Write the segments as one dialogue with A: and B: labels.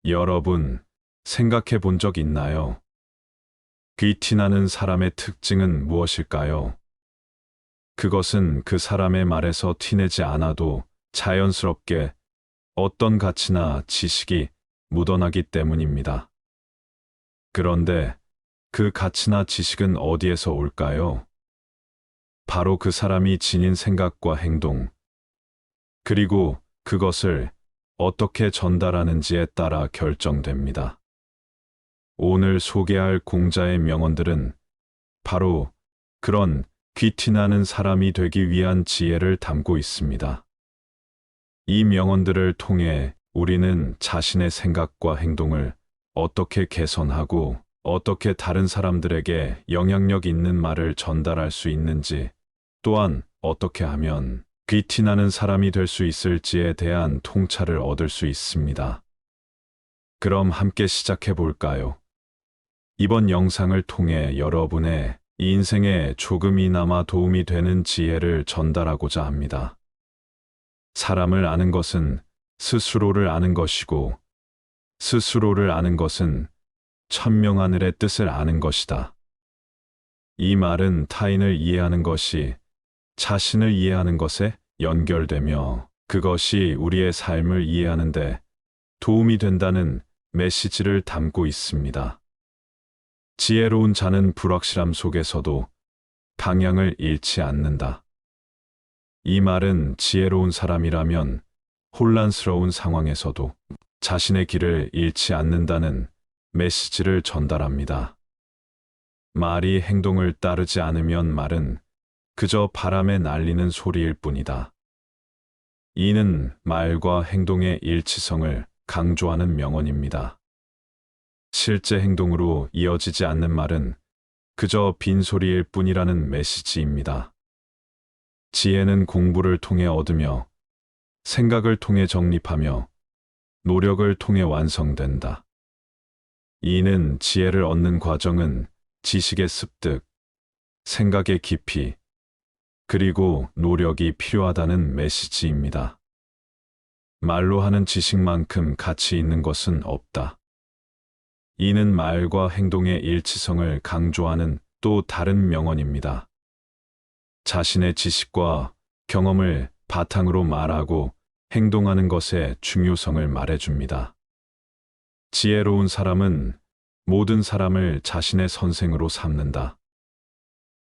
A: 여러분, 생각해 본 적 있나요? 귀티나는 사람의 특징은 무엇일까요? 그것은 그 사람의 말에서 티내지 않아도 자연스럽게 어떤 가치나 지식이 묻어나기 때문입니다. 그런데 그 가치나 지식은 어디에서 올까요? 바로 그 사람이 지닌 생각과 행동, 그리고 그것을 어떻게 전달하는지에 따라 결정됩니다. 오늘 소개할 공자의 명언들은 바로 그런 귀티나는 사람이 되기 위한 지혜를 담고 있습니다. 이 명언들을 통해 우리는 자신의 생각과 행동을 어떻게 개선하고 어떻게 다른 사람들에게 영향력 있는 말을 전달할 수 있는지, 또한 어떻게 하면 귀티나는 사람이 될 수 있을지에 대한 통찰을 얻을 수 있습니다. 그럼 함께 시작해 볼까요? 이번 영상을 통해 여러분의 인생에 조금이나마 도움이 되는 지혜를 전달하고자 합니다. 사람을 아는 것은 스스로를 아는 것이고, 스스로를 아는 것은 천명하늘의 뜻을 아는 것이다. 이 말은 타인을 이해하는 것이 자신을 이해하는 것에 연결되며 그것이 우리의 삶을 이해하는 데 도움이 된다는 메시지를 담고 있습니다. 지혜로운 자는 불확실함 속에서도 방향을 잃지 않는다. 이 말은 지혜로운 사람이라면 혼란스러운 상황에서도 자신의 길을 잃지 않는다는 메시지를 전달합니다. 말이 행동을 따르지 않으면 말은 그저 바람에 날리는 소리일 뿐이다. 이는 말과 행동의 일치성을 강조하는 명언입니다. 실제 행동으로 이어지지 않는 말은 그저 빈소리일 뿐이라는 메시지입니다. 지혜는 공부를 통해 얻으며, 생각을 통해 정립하며, 노력을 통해 완성된다. 이는 지혜를 얻는 과정은 지식의 습득, 생각의 깊이, 그리고 노력이 필요하다는 메시지입니다. 말로 하는 지식만큼 가치 있는 것은 없다. 이는 말과 행동의 일치성을 강조하는 또 다른 명언입니다. 자신의 지식과 경험을 바탕으로 말하고 행동하는 것의 중요성을 말해줍니다. 지혜로운 사람은 모든 사람을 자신의 선생으로 삼는다.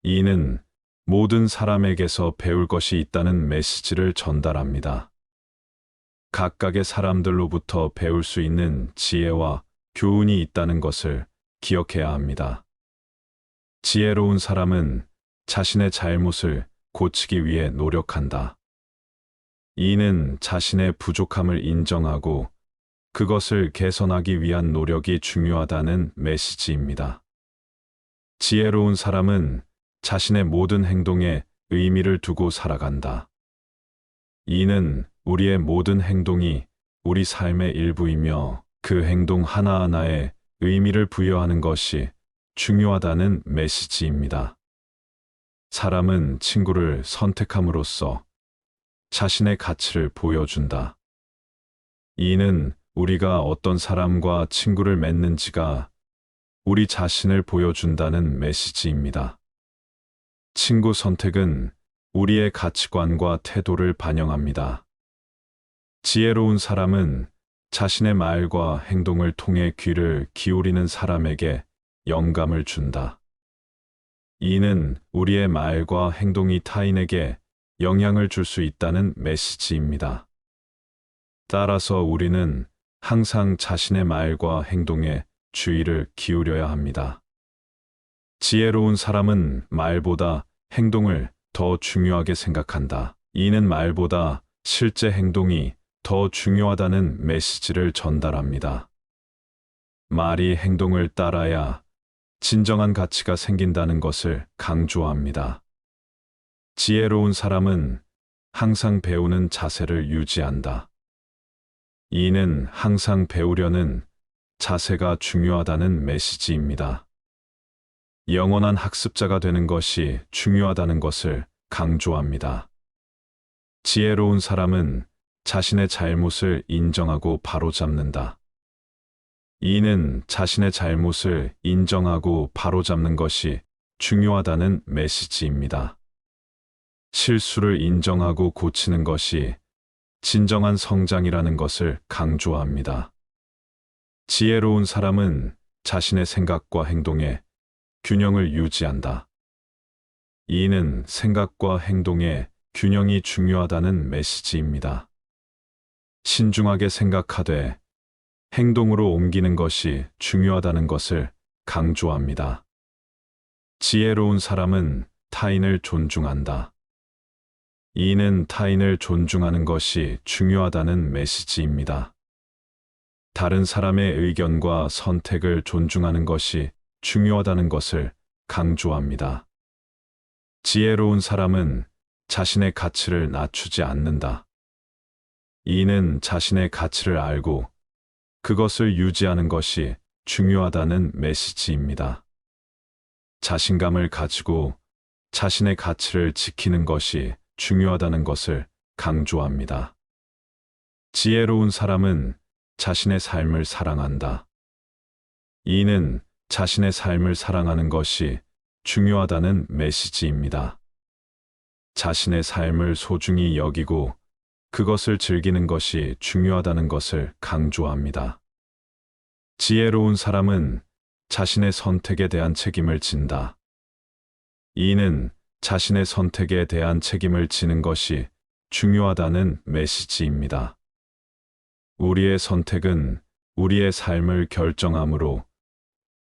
A: 이는 모든 사람에게서 배울 것이 있다는 메시지를 전달합니다. 각각의 사람들로부터 배울 수 있는 지혜와 교훈이 있다는 것을 기억해야 합니다. 지혜로운 사람은 자신의 잘못을 고치기 위해 노력한다. 이는 자신의 부족함을 인정하고 그것을 개선하기 위한 노력이 중요하다는 메시지입니다. 지혜로운 사람은 자신의 모든 행동에 의미를 두고 살아간다. 이는 우리의 모든 행동이 우리 삶의 일부이며 그 행동 하나하나에 의미를 부여하는 것이 중요하다는 메시지입니다. 사람은 친구를 선택함으로써 자신의 가치를 보여준다. 이는 우리가 어떤 사람과 친구를 맺는지가 우리 자신을 보여준다는 메시지입니다. 친구 선택은 우리의 가치관과 태도를 반영합니다. 지혜로운 사람은 자신의 말과 행동을 통해 귀를 기울이는 사람에게 영감을 준다. 이는 우리의 말과 행동이 타인에게 영향을 줄 수 있다는 메시지입니다. 따라서 우리는 항상 자신의 말과 행동에 주의를 기울여야 합니다. 지혜로운 사람은 말보다 행동을 더 중요하게 생각한다. 이는 말보다 실제 행동이 더 중요하다는 메시지를 전달합니다. 말이 행동을 따라야 진정한 가치가 생긴다는 것을 강조합니다. 지혜로운 사람은 항상 배우는 자세를 유지한다. 이는 항상 배우려는 자세가 중요하다는 메시지입니다. 영원한 학습자가 되는 것이 중요하다는 것을 강조합니다. 지혜로운 사람은 자신의 잘못을 인정하고 바로잡는다. 이는 자신의 잘못을 인정하고 바로잡는 것이 중요하다는 메시지입니다. 실수를 인정하고 고치는 것이 진정한 성장이라는 것을 강조합니다. 지혜로운 사람은 자신의 생각과 행동에 균형을 유지한다. 이는 생각과 행동의 균형이 중요하다는 메시지입니다. 신중하게 생각하되 행동으로 옮기는 것이 중요하다는 것을 강조합니다. 지혜로운 사람은 타인을 존중한다. 이는 타인을 존중하는 것이 중요하다는 메시지입니다. 다른 사람의 의견과 선택을 존중하는 것이 중요하다는 것을 강조합니다. 지혜로운 사람은 자신의 가치를 낮추지 않는다. 이는 자신의 가치를 알고 그것을 유지하는 것이 중요하다는 메시지입니다. 자신감을 가지고 자신의 가치를 지키는 것이 중요하다는 것을 강조합니다. 지혜로운 사람은 자신의 삶을 사랑한다. 이는 자신의 삶을 사랑하는 것이 중요하다는 메시지입니다. 자신의 삶을 소중히 여기고 그것을 즐기는 것이 중요하다는 것을 강조합니다. 지혜로운 사람은 자신의 선택에 대한 책임을 진다. 이는 자신의 선택에 대한 책임을 지는 것이 중요하다는 메시지입니다. 우리의 선택은 우리의 삶을 결정하므로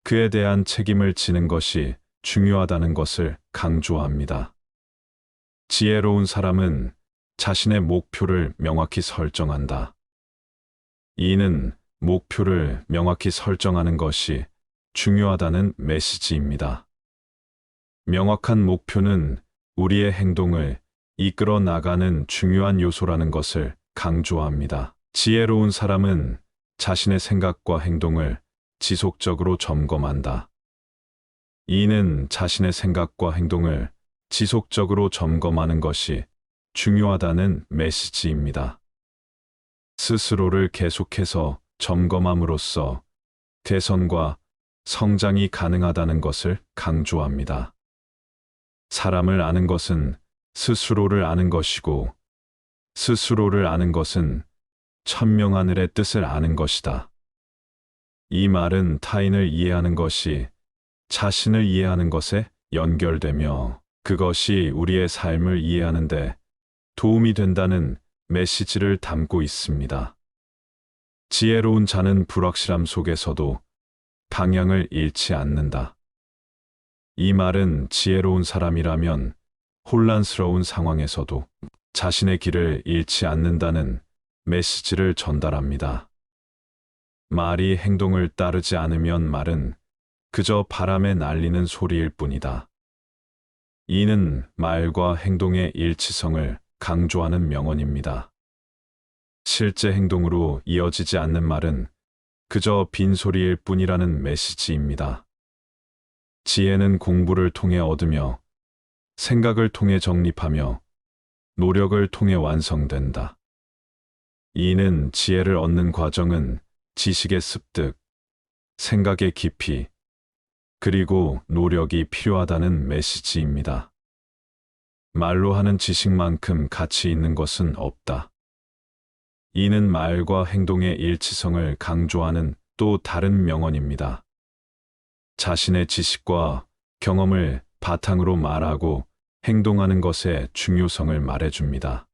A: 그에 대한 책임을 지는 것이 중요하다는 것을 강조합니다. 지혜로운 사람은 자신의 목표를 명확히 설정한다. 이는 목표를 명확히 설정하는 것이 중요하다는 메시지입니다. 명확한 목표는 우리의 행동을 이끌어 나가는 중요한 요소라는 것을 강조합니다. 지혜로운 사람은 자신의 생각과 행동을 지속적으로 점검한다. 이는 자신의 생각과 행동을 지속적으로 점검하는 것이 중요하다는 메시지입니다. 스스로를 계속해서 점검함으로써 개선과 성장이 가능하다는 것을 강조합니다. 사람을 아는 것은 스스로를 아는 것이고 스스로를 아는 것은 천명하늘의 뜻을 아는 것이다. 이 말은 타인을 이해하는 것이 자신을 이해하는 것에 연결되며 그것이 우리의 삶을 이해하는 데 도움이 된다는 메시지를 담고 있습니다. 지혜로운 자는 불확실함 속에서도 방향을 잃지 않는다. 이 말은 지혜로운 사람이라면 혼란스러운 상황에서도 자신의 길을 잃지 않는다는 메시지를 전달합니다. 말이 행동을 따르지 않으면 말은 그저 바람에 날리는 소리일 뿐이다. 이는 말과 행동의 일치성을 강조하는 명언입니다. 실제 행동으로 이어지지 않는 말은 그저 빈소리일 뿐이라는 메시지입니다. 지혜는 공부를 통해 얻으며 생각을 통해 정립하며 노력을 통해 완성된다. 이는 지혜를 얻는 과정은 지식의 습득, 생각의 깊이, 그리고 노력이 필요하다는 메시지입니다. 말로 하는 지식만큼 가치 있는 것은 없다. 이는 말과 행동의 일치성을 강조하는 또 다른 명언입니다. 자신의 지식과 경험을 바탕으로 말하고 행동하는 것의 중요성을 말해줍니다.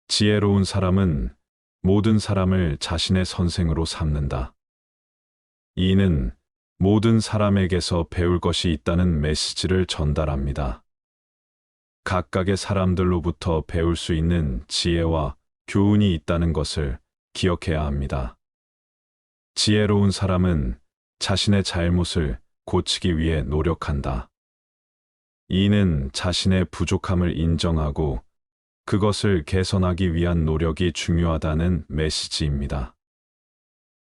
A: 지혜로운 사람은 모든 사람을 자신의 선생으로 삼는다. 이는 모든 사람에게서 배울 것이 있다는 메시지를 전달합니다. 각각의 사람들로부터 배울 수 있는 지혜와 교훈이 있다는 것을 기억해야 합니다. 지혜로운 사람은 자신의 잘못을 고치기 위해 노력한다. 이는 자신의 부족함을 인정하고 그것을 개선하기 위한 노력이 중요하다는 메시지입니다.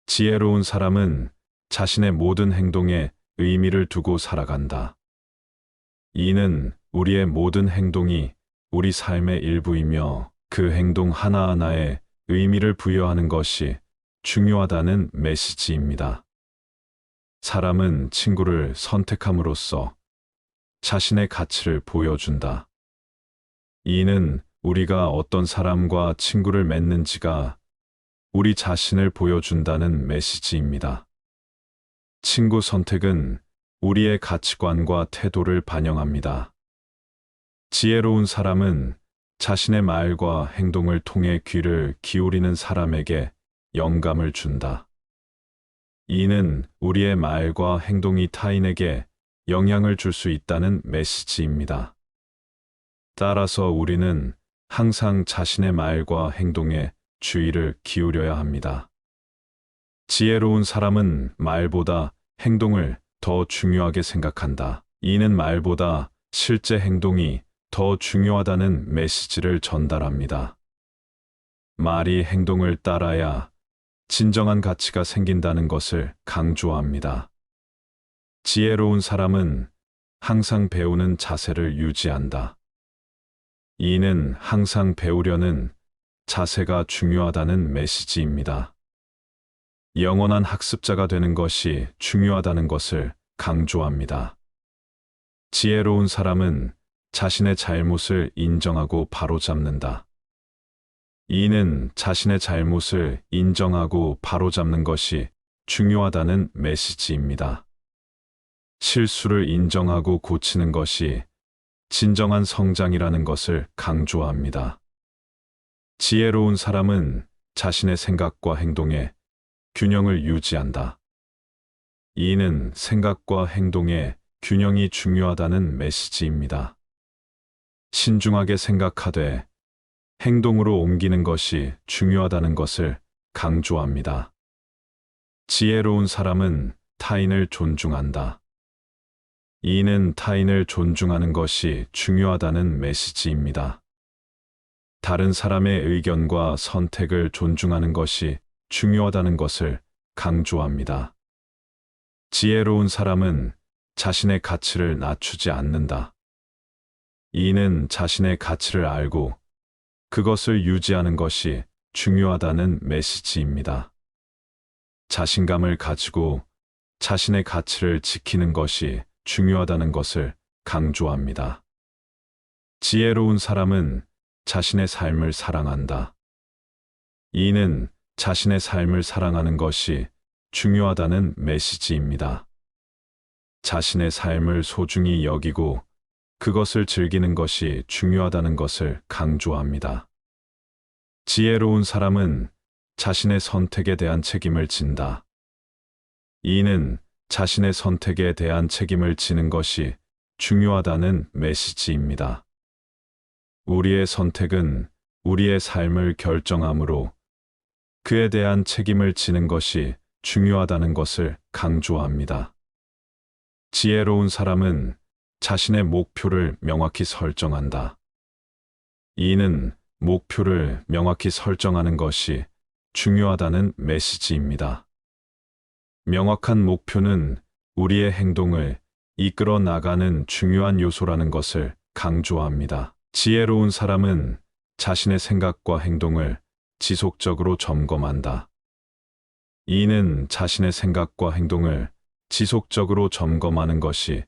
A: 지혜로운 사람은 자신의 모든 행동에 의미를 두고 살아간다. 이는 우리의 모든 행동이 우리 삶의 일부이며 그 행동 하나하나에 의미를 부여하는 것이 중요하다는 메시지입니다. 사람은 친구를 선택함으로써 자신의 가치를 보여준다. 이는 우리가 어떤 사람과 친구를 맺는지가 우리 자신을 보여준다는 메시지입니다. 친구 선택은 우리의 가치관과 태도를 반영합니다. 지혜로운 사람은 자신의 말과 행동을 통해 귀를 기울이는 사람에게 영감을 준다. 이는 우리의 말과 행동이 타인에게 영향을 줄 수 있다는 메시지입니다. 따라서 우리는 항상 자신의 말과 행동에 주의를 기울여야 합니다. 지혜로운 사람은 말보다 행동을 더 중요하게 생각한다. 이는 말보다 실제 행동이 더 중요하다는 메시지를 전달합니다. 말이 행동을 따라야 진정한 가치가 생긴다는 것을 강조합니다. 지혜로운 사람은 항상 배우는 자세를 유지한다. 이는 항상 배우려는 자세가 중요하다는 메시지입니다. 영원한 학습자가 되는 것이 중요하다는 것을 강조합니다. 지혜로운 사람은 자신의 잘못을 인정하고 바로잡는다. 이는 자신의 잘못을 인정하고 바로잡는 것이 중요하다는 메시지입니다. 실수를 인정하고 고치는 것이 진정한 성장이라는 것을 강조합니다. 지혜로운 사람은 자신의 생각과 행동에 균형을 유지한다. 이는 생각과 행동의 균형이 중요하다는 메시지입니다. 신중하게 생각하되 행동으로 옮기는 것이 중요하다는 것을 강조합니다. 지혜로운 사람은 타인을 존중한다. 이는 타인을 존중하는 것이 중요하다는 메시지입니다. 다른 사람의 의견과 선택을 존중하는 것이 중요하다는 것을 강조합니다. 지혜로운 사람은 자신의 가치를 낮추지 않는다. 이는 자신의 가치를 알고 그것을 유지하는 것이 중요하다는 메시지입니다. 자신감을 가지고 자신의 가치를 지키는 것이 중요하다는 것을 강조합니다. 지혜로운 사람은 자신의 삶을 사랑한다. 이는 자신의 삶을 사랑하는 것이 중요하다는 메시지입니다. 자신의 삶을 소중히 여기고 그것을 즐기는 것이 중요하다는 것을 강조합니다. 지혜로운 사람은 자신의 선택에 대한 책임을 진다. 이는 자신의 선택에 대한 책임을 지는 것이 중요하다는 메시지입니다. 우리의 선택은 우리의 삶을 결정하므로 그에 대한 책임을 지는 것이 중요하다는 것을 강조합니다. 지혜로운 사람은 자신의 목표를 명확히 설정한다. 이는 목표를 명확히 설정하는 것이 중요하다는 메시지입니다. 명확한 목표는 우리의 행동을 이끌어 나가는 중요한 요소라는 것을 강조합니다. 지혜로운 사람은 자신의 생각과 행동을 지속적으로 점검한다. 이는 자신의 생각과 행동을 지속적으로 점검하는 것이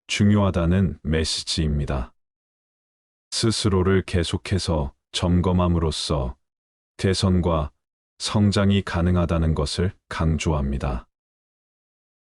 A: 중요하다는 메시지입니다. 스스로를 계속해서 점검함으로써 개선과 성장이 가능하다는 것을 강조합니다.